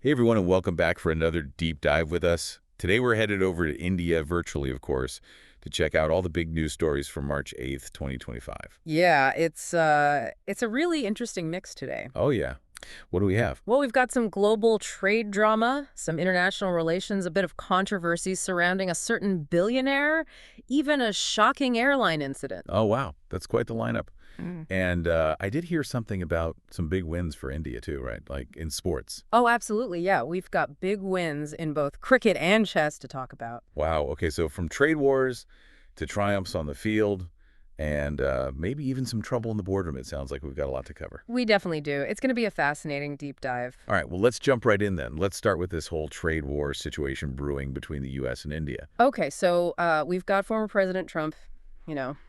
Hey everyone, and welcome back for another deep dive with us. Today we're headed over to India, virtually of course, to check out all the big news stories from March 8th, 2025. Yeah, it's a really interesting mix today. Oh yeah. What do we have? Well, we've got some global trade drama, some international relations, a bit of controversy surrounding a certain billionaire, even a shocking airline incident. Oh wow, that's quite the lineup. Mm. And I did hear something about some big wins for India too, right? Like in sports. Oh, absolutely. Yeah, we've got big wins in both cricket and chess to talk about. Wow, okay, so from trade wars to triumphs on the field and maybe even some trouble in the boardroom, it sounds like we've got a lot to cover. We definitely do. It's going to be a fascinating deep dive. All right, well, let's jump right in then. Let's start with this whole trade war situation brewing between the U.S. and India. Okay, so we've got former President Trump,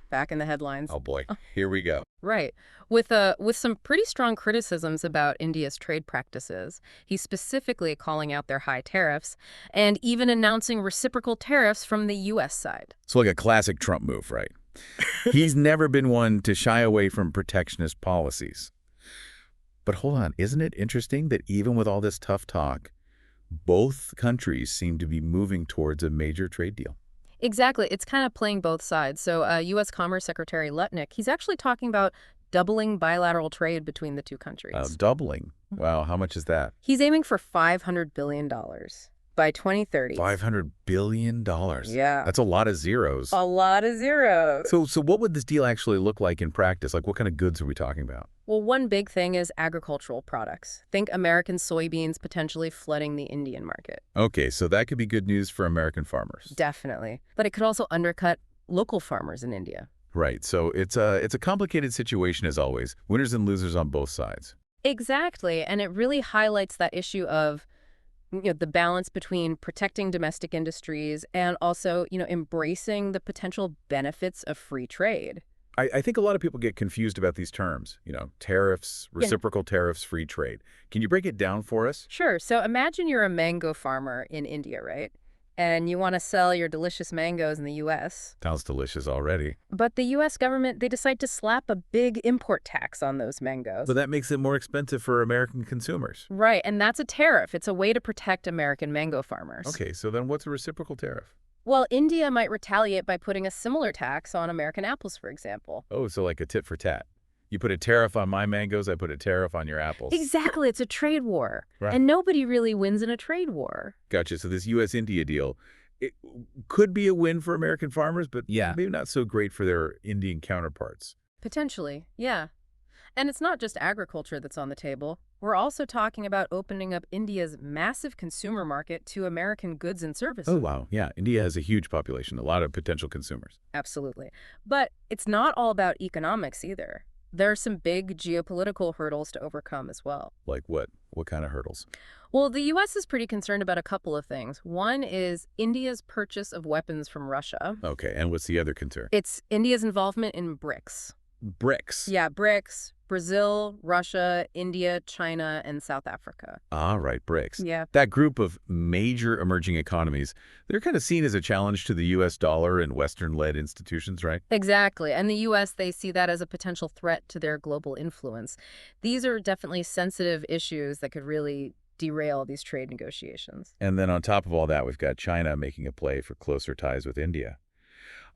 back in the headlines. Oh boy, here we go. Right. With some pretty strong criticisms about India's trade practices. He's specifically calling out their high tariffs and even announcing reciprocal tariffs from the US side. It's like a classic Trump move, right? He's never been one to shy away from protectionist policies. But hold on, isn't it interesting that even with all this tough talk, both countries seem to be moving towards a major trade deal? Exactly. It's kind of playing both sides. So U.S. Commerce Secretary Lutnick, he's actually talking about doubling bilateral trade between the two countries. Doubling. Wow, how much is that? He's aiming for $500 billion by 2030. $500 billion. Yeah. That's a lot of zeros. A lot of zeros. So what would this deal actually look like in practice? Like what kind of goods are we talking about? Well, one big thing is agricultural products. Think American soybeans potentially flooding the Indian market. Okay, so that could be good news for American farmers. Definitely. But it could also undercut local farmers in India. Right, so it's a complicated situation as always. Winners and losers on both sides. Exactly. And it really highlights that issue of the balance between protecting domestic industries and also, embracing the potential benefits of free trade. I think a lot of people get confused about these terms, tariffs, reciprocal tariffs, free trade. Can you break it down for us? Sure. So imagine you're a mango farmer in India, right? And you want to sell your delicious mangoes in the U.S. Sounds delicious already. But the U.S. government, they decide to slap a big import tax on those mangoes. So that makes it more expensive for American consumers. Right, and that's a tariff. It's a way to protect American mango farmers. Okay, so then what's a reciprocal tariff? Well, India might retaliate by putting a similar tax on American apples, for example. Oh, so like a tit for tat. You put a tariff on my mangoes, I put a tariff on your apples. Exactly, it's a trade war. Right. And nobody really wins in a trade war. Gotcha. So this U.S.-India deal, it could be a win for American farmers, but maybe not so great for their Indian counterparts. Potentially, yeah. And it's not just agriculture that's on the table. We're also talking about opening up India's massive consumer market to American goods and services. Oh, wow. Yeah, India has a huge population, a lot of potential consumers. Absolutely. But it's not all about economics either. There are some big geopolitical hurdles to overcome as well. Like what? What kind of hurdles? Well, the U.S. is pretty concerned about a couple of things. One is India's purchase of weapons from Russia. Okay, and what's the other concern? It's India's involvement in BRICS. BRICS. Yeah, BRICS. Brazil, Russia, India, China, and South Africa. Ah, right, BRICS. Yeah. That group of major emerging economies, they're kind of seen as a challenge to the U.S. dollar and Western-led institutions, right? Exactly. And the U.S., they see that as a potential threat to their global influence. These are definitely sensitive issues that could really derail these trade negotiations. And then on top of all that, we've got China making a play for closer ties with India.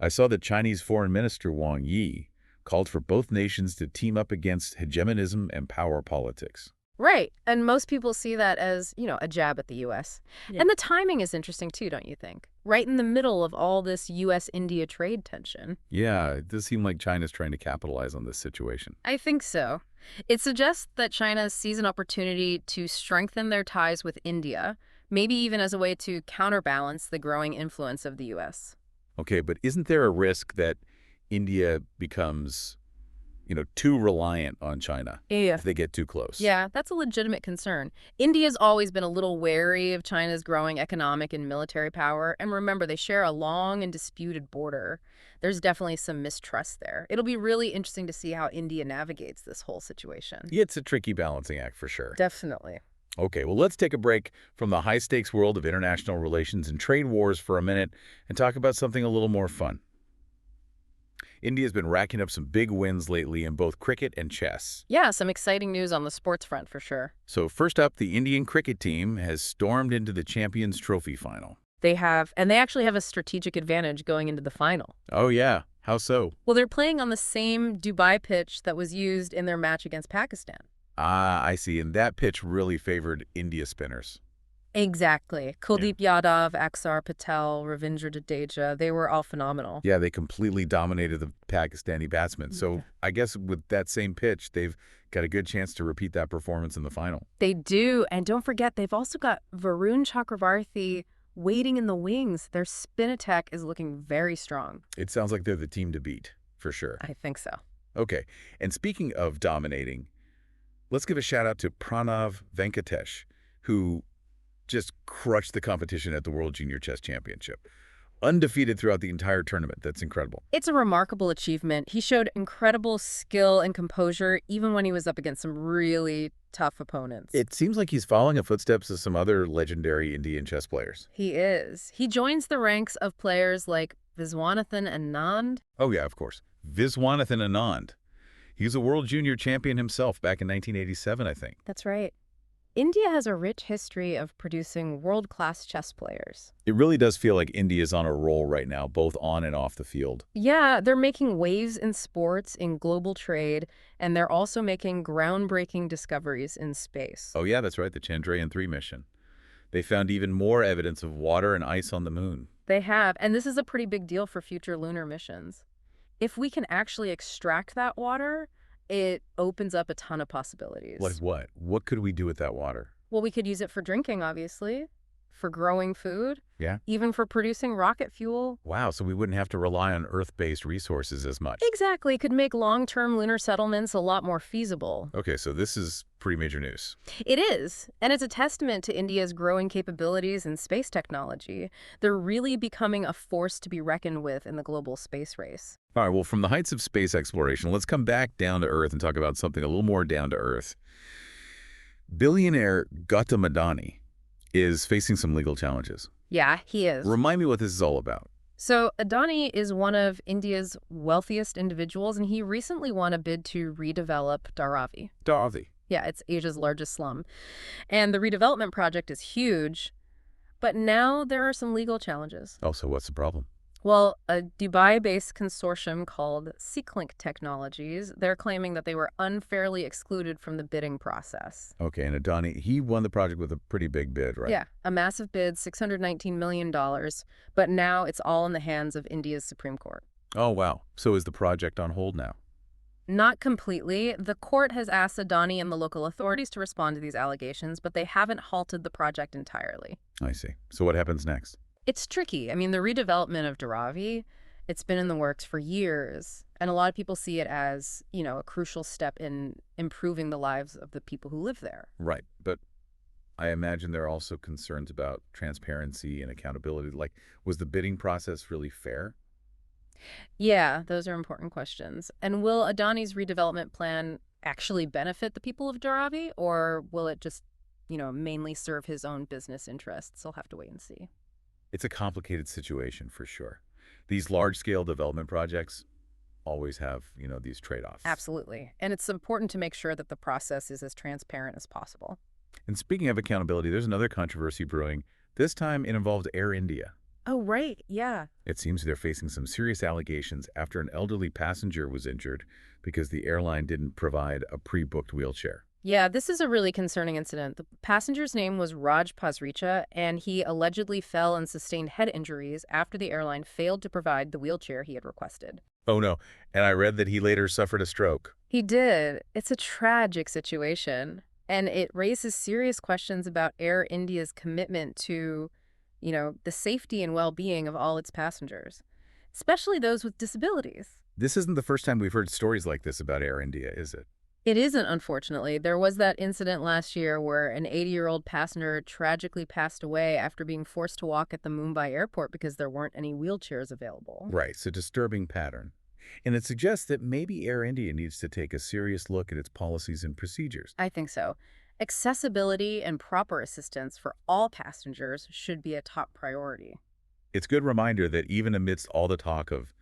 I saw that Chinese Foreign Minister Wang Yi called for both nations to team up against hegemonism and power politics. Right. And most people see that as, a jab at the U.S. Yeah. And the timing is interesting, too, don't you think? Right in the middle of all this U.S.-India trade tension. Yeah, it does seem like China's trying to capitalize on this situation. I think so. It suggests that China sees an opportunity to strengthen their ties with India, maybe even as a way to counterbalance the growing influence of the U.S. Okay, but isn't there a risk that India becomes, too reliant on China if they get too close? Yeah, that's a legitimate concern. India's always been a little wary of China's growing economic and military power. And remember, they share a long and disputed border. There's definitely some mistrust there. It'll be really interesting to see how India navigates this whole situation. Yeah, it's a tricky balancing act for sure. Definitely. Okay, well, let's take a break from the high-stakes world of international relations and trade wars for a minute and talk about something a little more fun. India's been racking up some big wins lately in both cricket and chess. Yeah, some exciting news on the sports front for sure. So first up, the Indian cricket team has stormed into the Champions Trophy final. They have, and they actually have a strategic advantage going into the final. Oh yeah, how so? Well, they're playing on the same Dubai pitch that was used in their match against Pakistan. Ah, I see. And that pitch really favored India spinners. Exactly. Kuldeep Yadav, Axar Patel, Ravindra Jadeja, they were all phenomenal. Yeah, they completely dominated the Pakistani batsmen. So I guess with that same pitch, they've got a good chance to repeat that performance in the final. They do. And don't forget, they've also got Varun Chakravarthi waiting in the wings. Their spin attack is looking very strong. It sounds like they're the team to beat, for sure. I think so. Okay, and speaking of dominating, let's give a shout out to Pranav Venkatesh, who just crushed the competition at the World Junior Chess Championship. Undefeated throughout the entire tournament. That's incredible. It's a remarkable achievement. He showed incredible skill and composure even when he was up against some really tough opponents. It seems like he's following the footsteps of some other legendary Indian chess players. He is. He joins the ranks of players like Viswanathan Anand. Oh yeah, of course. Viswanathan Anand. He was a World Junior Champion himself back in 1987, I think. That's right. India has a rich history of producing world-class chess players. It really does feel like India's on a roll right now, both on and off the field. Yeah, they're making waves in sports, in global trade, and they're also making groundbreaking discoveries in space. Oh yeah, that's right, the Chandrayaan-3 mission. They found even more evidence of water and ice on the moon. They have, and this is a pretty big deal for future lunar missions. If we can actually extract that water, it opens up a ton of possibilities. Like what? What could we do with that water? Well, we could use it for drinking, obviously, for growing food, Yeah? even for producing rocket fuel. Wow, so we wouldn't have to rely on Earth-based resources as much. Exactly. It could make long-term lunar settlements a lot more feasible. Okay, so this is pretty major news. It is, and it's a testament to India's growing capabilities in space technology. They're really becoming a force to be reckoned with in the global space race. All right, well, from the heights of space exploration, let's come back down to Earth and talk about something a little more down to Earth. Billionaire Gautam Adani is facing some legal challenges. Yeah, he is. Remind me what this is all about. So Adani is one of India's wealthiest individuals, and he recently won a bid to redevelop Dharavi. Dharavi. Yeah, it's Asia's largest slum. And the redevelopment project is huge, but now there are some legal challenges. Oh, so what's the problem? Well, a Dubai-based consortium called Seeklink Technologies, they're claiming that they were unfairly excluded from the bidding process. Okay, and Adani, he won the project with a pretty big bid, right? Yeah, a massive bid, $619 million, but now it's all in the hands of India's Supreme Court. Oh, wow. So is the project on hold now? Not completely. The court has asked Adani and the local authorities to respond to these allegations, but they haven't halted the project entirely. I see. So what happens next? It's tricky. I mean, the redevelopment of Dharavi, it's been in the works for years, and a lot of people see it as, a crucial step in improving the lives of the people who live there. Right, but I imagine there are also concerns about transparency and accountability. Like, was the bidding process really fair? Yeah, those are important questions. And will Adani's redevelopment plan actually benefit the people of Dharavi, or will it just, mainly serve his own business interests? We'll have to wait and see. It's a complicated situation for sure. These large-scale development projects always have, these trade-offs. Absolutely. And it's important to make sure that the process is as transparent as possible. And speaking of accountability, there's another controversy brewing. This time it involved Air India. Oh, right. Yeah. It seems they're facing some serious allegations after an elderly passenger was injured because the airline didn't provide a pre-booked wheelchair. Yeah, this is a really concerning incident. The passenger's name was Raj Pasricha, and he allegedly fell and sustained head injuries after the airline failed to provide the wheelchair he had requested. Oh no, and I read that he later suffered a stroke. He did. It's a tragic situation, and it raises serious questions about Air India's commitment to, the safety and well-being of all its passengers, especially those with disabilities. This isn't the first time we've heard stories like this about Air India, is it? It isn't, unfortunately. There was that incident last year where an 80-year-old passenger tragically passed away after being forced to walk at the Mumbai airport because there weren't any wheelchairs available. Right, it's a disturbing pattern. And it suggests that maybe Air India needs to take a serious look at its policies and procedures. I think so. Accessibility and proper assistance for all passengers should be a top priority. It's a good reminder that even amidst all the talk of,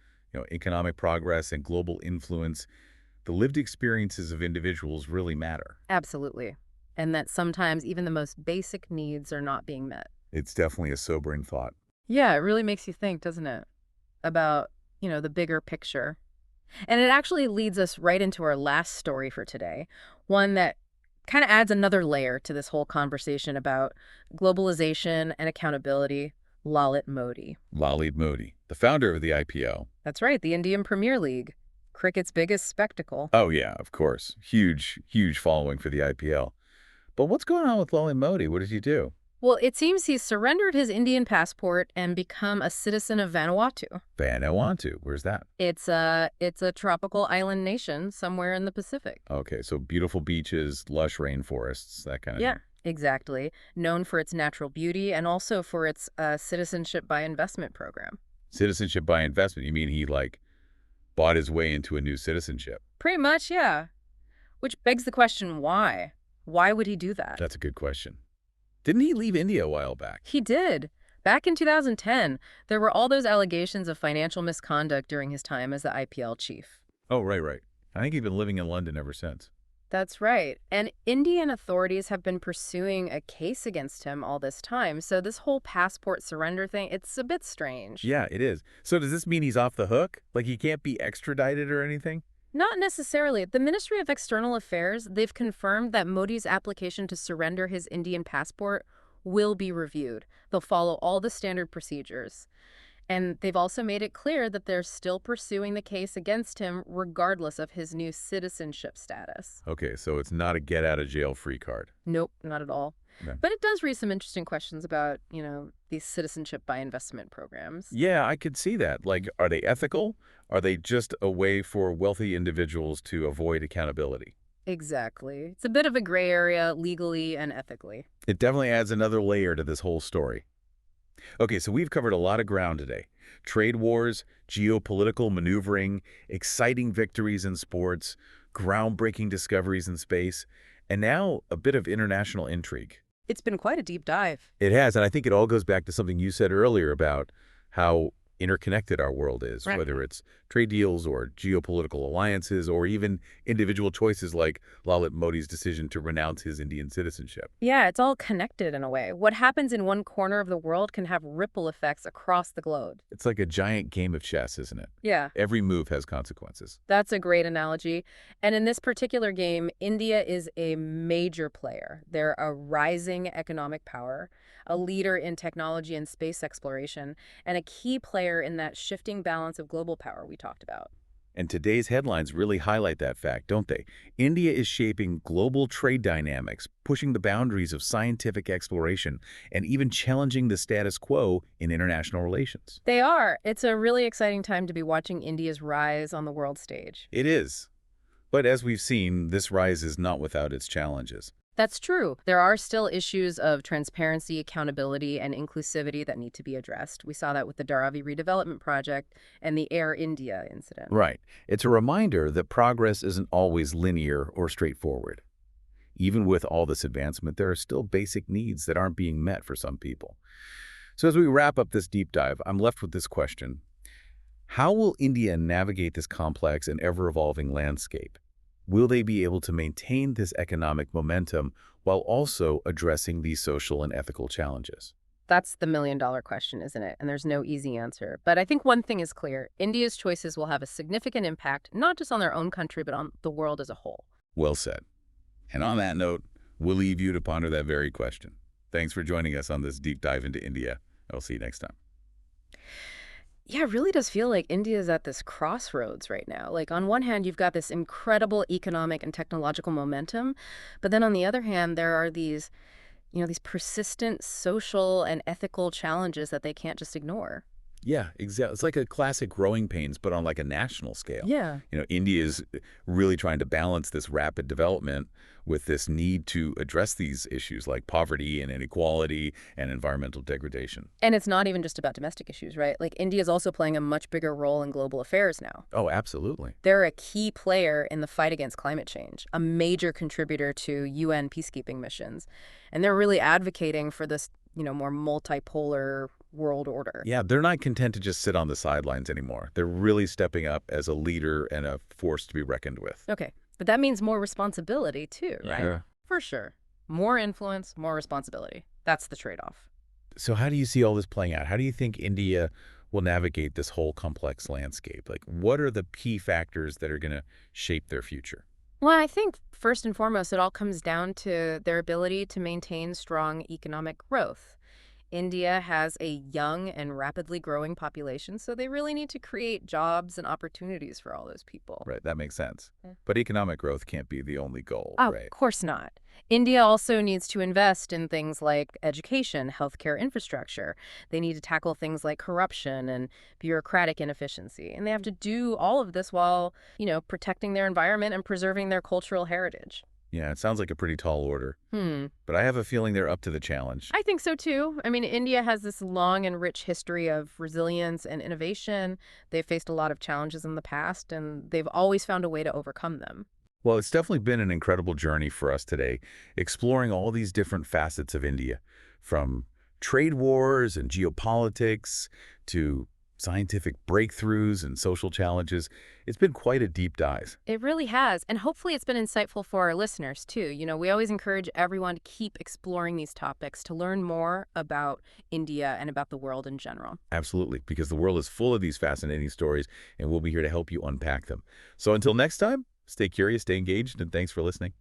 economic progress and global influence, the lived experiences of individuals really matter. Absolutely. And that sometimes even the most basic needs are not being met. It's definitely a sobering thought. Yeah, it really makes you think, doesn't it? About, the bigger picture. And it actually leads us right into our last story for today, one that kind of adds another layer to this whole conversation about globalization and accountability. Lalit Modi. Lalit Modi, the founder of the IPL. That's right, the Indian Premier League, cricket's biggest spectacle. Oh, yeah, of course. Huge, huge following for the IPL. But what's going on with Lalit Modi? What did he do? Well, it seems he's surrendered his Indian passport and become a citizen of Vanuatu. Vanuatu. Where's that? It's a tropical island nation somewhere in the Pacific. Okay, so beautiful beaches, lush rainforests, that kind of Yeah, thing. exactly. Known for its natural beauty and also for its citizenship by investment program. Citizenship by investment. You mean he, bought his way into a new citizenship? Pretty much, yeah. Which begs the question, why? Why would he do that? That's a good question. Didn't he leave India a while back? He did. Back in 2010, there were all those allegations of financial misconduct during his time as the IPL chief. Oh, right, right. I think he's been living in London ever since. That's right. And Indian authorities have been pursuing a case against him all this time. So this whole passport surrender thing, it's a bit strange. Yeah, it is. So does this mean he's off the hook? Like he can't be extradited or anything? Not necessarily. The Ministry of External Affairs, they've confirmed that Modi's application to surrender his Indian passport will be reviewed. They'll follow all the standard procedures. And they've also made it clear that they're still pursuing the case against him regardless of his new citizenship status. Okay, so it's not a get-out-of-jail-free card. Nope, not at all. Okay. But it does raise some interesting questions about, these citizenship by investment programs. Yeah, I could see that. Like, are they ethical? Are they just a way for wealthy individuals to avoid accountability? Exactly. It's a bit of a gray area legally and ethically. It definitely adds another layer to this whole story. Okay, so we've covered a lot of ground today. Trade wars, geopolitical maneuvering, exciting victories in sports, groundbreaking discoveries in space, and now a bit of international intrigue. It's been quite a deep dive. It has, and I think it all goes back to something you said earlier about how interconnected our world is, Right. whether it's trade deals or geopolitical alliances or even individual choices like Lalit Modi's decision to renounce his Indian citizenship. Yeah, it's all connected in a way. What happens in one corner of the world can have ripple effects across the globe. It's like a giant game of chess, isn't it? Yeah, Every move has consequences. that's a great analogy. And in this particular game, India is a major player. They're a rising economic power, a leader in technology and space exploration, and a key player in that shifting balance of global power we talked about. And today's headlines really highlight that fact, don't they? India is shaping global trade dynamics, pushing the boundaries of scientific exploration, and even challenging the status quo in international relations. They are. It's a really exciting time to be watching India's rise on the world stage. It is. But as we've seen, this rise is not without its challenges. That's true. There are still issues of transparency, accountability, and inclusivity that need to be addressed. We saw that with the Dharavi redevelopment project and the Air India incident. Right. It's a reminder that progress isn't always linear or straightforward. Even with all this advancement, there are still basic needs that aren't being met for some people. So as we wrap up this deep dive, I'm left with this question. How will India navigate this complex and ever-evolving landscape? Will they be able to maintain this economic momentum while also addressing these social and ethical challenges? That's the million-dollar question, isn't it? And there's no easy answer. But I think one thing is clear. India's choices will have a significant impact, not just on their own country, but on the world as a whole. Well said. And on that note, we'll leave you to ponder that very question. Thanks for joining us on this deep dive into India. I'll see you next time. Yeah, it really does feel like India is at this crossroads right now. Like, on one hand, you've got this incredible economic and technological momentum, but then on the other hand, there are these persistent social and ethical challenges that they can't just ignore. Yeah, exactly. It's like a classic growing pains, but on like a national scale. Yeah. India is really trying to balance this rapid development with this need to address these issues like poverty and inequality and environmental degradation. And it's not even just about domestic issues, right? Like, India is also playing a much bigger role in global affairs now. Oh, absolutely. They're a key player in the fight against climate change, a major contributor to UN peacekeeping missions. And they're really advocating for this, more multipolar world order. Yeah, they're not content to just sit on the sidelines anymore. They're really stepping up as a leader and a force to be reckoned with. Okay, but that means more responsibility too, right? Yeah. For sure. More influence, more responsibility. That's the trade-off. So how do you see all this playing out? How do you think India will navigate this whole complex landscape? Like, what are the key factors that are going to shape their future? Well, I think first and foremost, it all comes down to their ability to maintain strong economic growth. India has a young and rapidly growing population, so they really need to create jobs and opportunities for all those people. Right, that makes sense. Yeah. But economic growth can't be the only goal, Of right? course not. India also needs to invest in things like education, healthcare infrastructure. They need to tackle things like corruption and bureaucratic inefficiency. And they have to do all of this while, protecting their environment and preserving their cultural heritage. Yeah, it sounds like a pretty tall order. Hmm. But I have a feeling they're up to the challenge. I think so too. I mean, India has this long and rich history of resilience and innovation. They've faced a lot of challenges in the past, and they've always found a way to overcome them. Well, it's definitely been an incredible journey for us today, exploring all these different facets of India, from trade wars and geopolitics to scientific breakthroughs and social challenges. It's been quite a deep dive. It really has. And hopefully it's been insightful for our listeners, too. We always encourage everyone to keep exploring these topics to learn more about India and about the world in general. Absolutely, because the world is full of these fascinating stories, and we'll be here to help you unpack them. So until next time, stay curious, stay engaged, and thanks for listening.